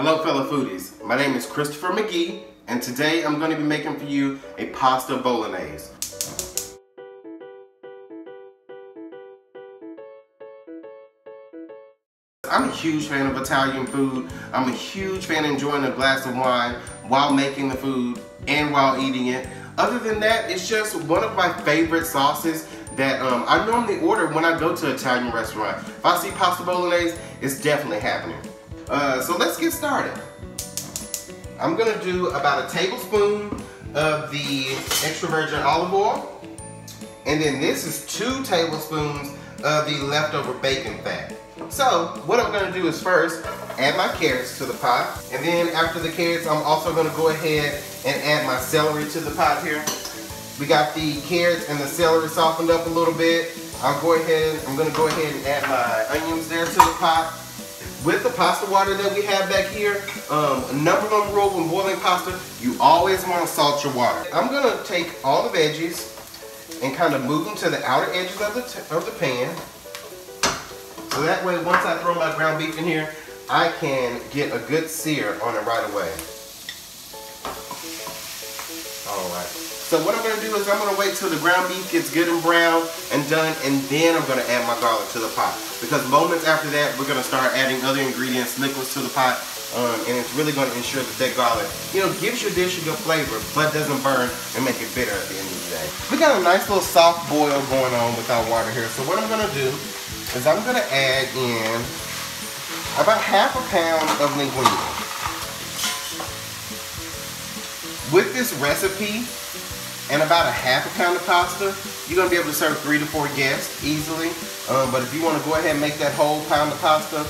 Hello fellow foodies, my name is Christopher McGee and today I'm going to be making for you a pasta bolognese. I'm a huge fan of Italian food. I'm a huge fan of enjoying a glass of wine while making the food and while eating it. Other than that, it's just one of my favorite sauces that I normally order when I go to an Italian restaurant. If I see pasta bolognese, it's definitely happening. So let's get started. I'm gonna do about a tablespoon of the extra virgin olive oil. And then this is 2 tablespoons of the leftover bacon fat. So what I'm gonna do is first add my carrots to the pot. And then after the carrots, I'm also gonna go ahead and add my celery to the pot here. We got the carrots and the celery softened up a little bit. I'm gonna go ahead and add my onions there to the pot. With the pasta water that we have back here, #1 rule when boiling pasta, you always want to salt your water. I'm gonna take all the veggies and kind of move them to the outer edges of the pan. So that way, once I throw my ground beef in here, I can get a good sear on it right away. All right. So what I'm gonna do is I'm gonna wait till the ground beef gets good and brown and done, and then I'm gonna add my garlic to the pot. Because moments after that, we're gonna start adding other ingredients, liquids to the pot, and it's really gonna ensure that that garlic, gives your dish a good flavor, but doesn't burn and make it bitter at the end of the day. We got a nice little soft boil going on with our water here. So what I'm gonna do is I'm gonna add in about ½ a pound of linguine. With this recipe, and about a ½ a pound of pasta, you're gonna be able to serve 3 to 4 guests easily. But if you wanna go ahead and make that whole pound of pasta,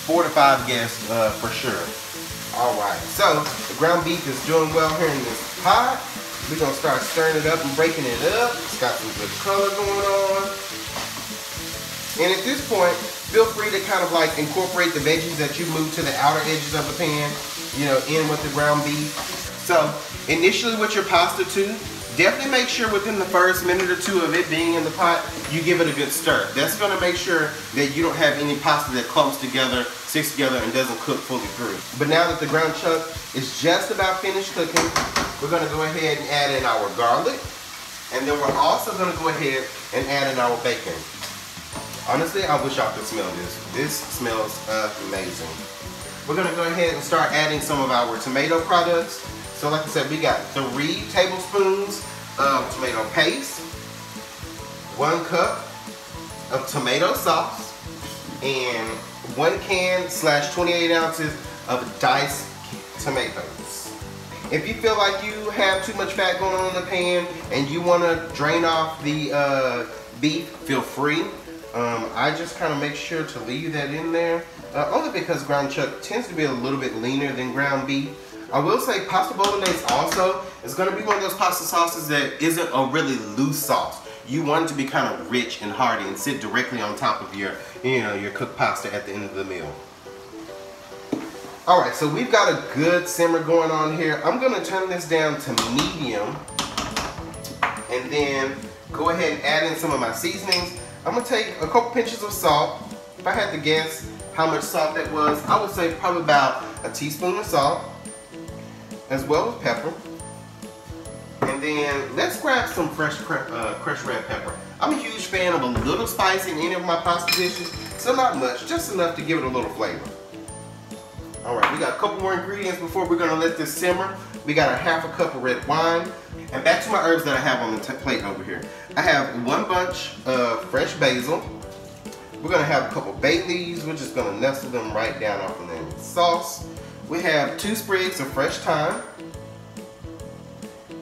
4 to 5 guests for sure. All right, so the ground beef is doing well here in this pot. We're gonna start stirring it up and breaking it up. It's got some good color going on. And at this point, feel free to kind of like incorporate the veggies that you moved to the outer edges of the pan, in with the ground beef. So initially with your pasta too, definitely make sure within the first minute or 2 of it being in the pot, you give it a good stir. That's gonna make sure that you don't have any pasta that clumps together, sticks together, and doesn't cook fully through. But now that the ground chuck is just about finished cooking, we're gonna go ahead and add in our garlic. And then we're also gonna go ahead and add in our bacon. Honestly, I wish y'all could smell this. This smells amazing. We're gonna go ahead and start adding some of our tomato products. So like I said, we got 3 tablespoons of tomato paste, 1 cup of tomato sauce, and 1 can/28 ounces of diced tomatoes. If you feel like you have too much fat going on in the pan and you want to drain off the beef, feel free. I just kind of make sure to leave that in there, only because ground chuck tends to be a little bit leaner than ground beef. I will say pasta bolognese also is going to be one of those pasta sauces that isn't a really loose sauce. You want it to be kind of rich and hearty and sit directly on top of your, your cooked pasta at the end of the meal. All right, so we've got a good simmer going on here. I'm going to turn this down to medium and then go ahead and add in some of my seasonings. I'm going to take a couple pinches of salt. If I had to guess how much salt that was, I would say probably about a teaspoon of salt, as well as pepper. And then let's grab some fresh crushed red pepper. I'm a huge fan of a little spice in any of my pasta dishes, so not much, just enough to give it a little flavor. All right, we got a couple more ingredients before we're gonna let this simmer. We got a ½ a cup of red wine. And back to my herbs that I have on the plate over here. I have 1 bunch of fresh basil. We're gonna have a couple bay leaves. We're just gonna nestle them right down off of the sauce. We have 2 sprigs of fresh thyme.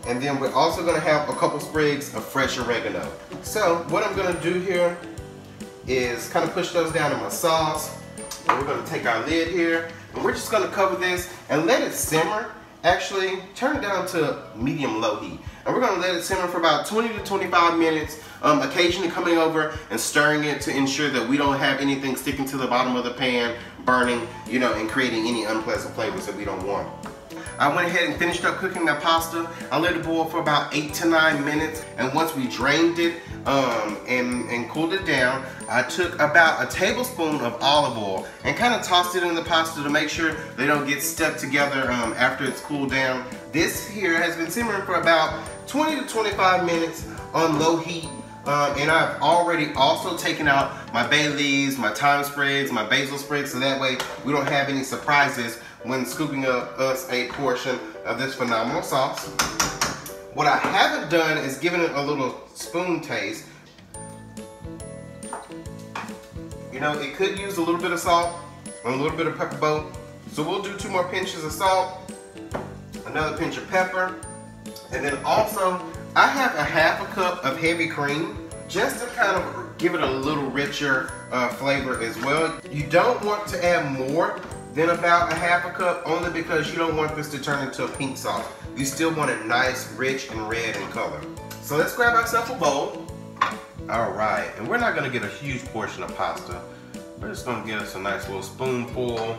And then we're also gonna have a couple sprigs of fresh oregano. So what I'm gonna do here is kind of push those down in my sauce. And we're gonna take our lid here and we're just gonna cover this and let it simmer. Actually, turn it down to medium-low heat. And we're gonna let it simmer for about 20 to 25 minutes, occasionally coming over and stirring it to ensure that we don't have anything sticking to the bottom of the pan, burning, and creating any unpleasant flavors that we don't want. I went ahead and finished up cooking that pasta. I let it boil for about 8 to 9 minutes, and once we drained it and cooled it down, I took about a tablespoon of olive oil and kind of tossed it in the pasta to make sure they don't get stuck together after it's cooled down. This here has been simmering for about 20 to 25 minutes on low heat. And I've already also taken out my bay leaves, my thyme sprigs, my basil sprigs, so that way we don't have any surprises when scooping up us a portion of this phenomenal sauce. What I haven't done is given it a little spoon taste. You know, it could use a little bit of salt and a little bit of pepper boat. So we'll do 2 more pinches of salt, another pinch of pepper, and then also I have a half a cup of heavy cream just to kind of give it a little richer flavor as well. You don't want to add more than about a half a cup, only because you don't want this to turn into a pink sauce. You still want it nice, rich, and red in color. So let's grab ourselves a bowl. All right, and we're not gonna get a huge portion of pasta. We're just gonna get us a nice little spoonful.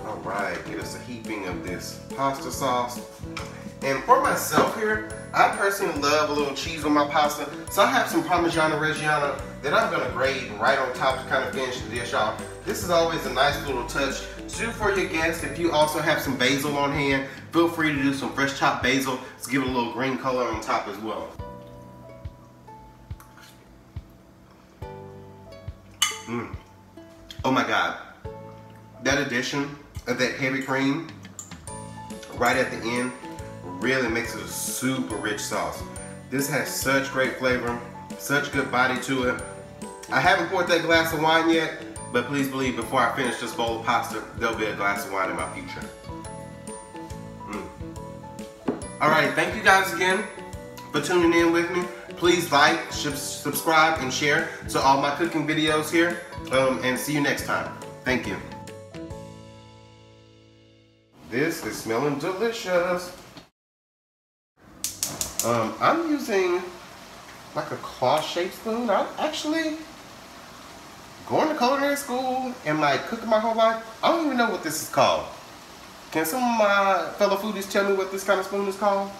All right, get us a heaping of this pasta sauce. And for myself here, I personally love a little cheese on my pasta. So I have some Parmigiano Reggiano that I'm gonna grate right on top to kind of finish the dish off. This is always a nice little touch to do for your guests. If you also have some basil on hand, feel free to do some fresh chopped basil to give it a little green color on top as well. Oh my God, that addition of that heavy cream right at the end really makes it a super rich sauce. This has such great flavor, such good body to it. I haven't poured that glass of wine yet, but please believe before I finish this bowl of pasta, there'll be a glass of wine in my future. All right, thank you guys again for tuning in with me. Please like, subscribe, and share to all my cooking videos here, and see you next time. Thank you. This is smelling delicious. I'm using like a claw-shaped spoon. I'm actually going to culinary school and like cooking my whole life. I don't even know what this is called. Can some of my fellow foodies tell me what this kind of spoon is called?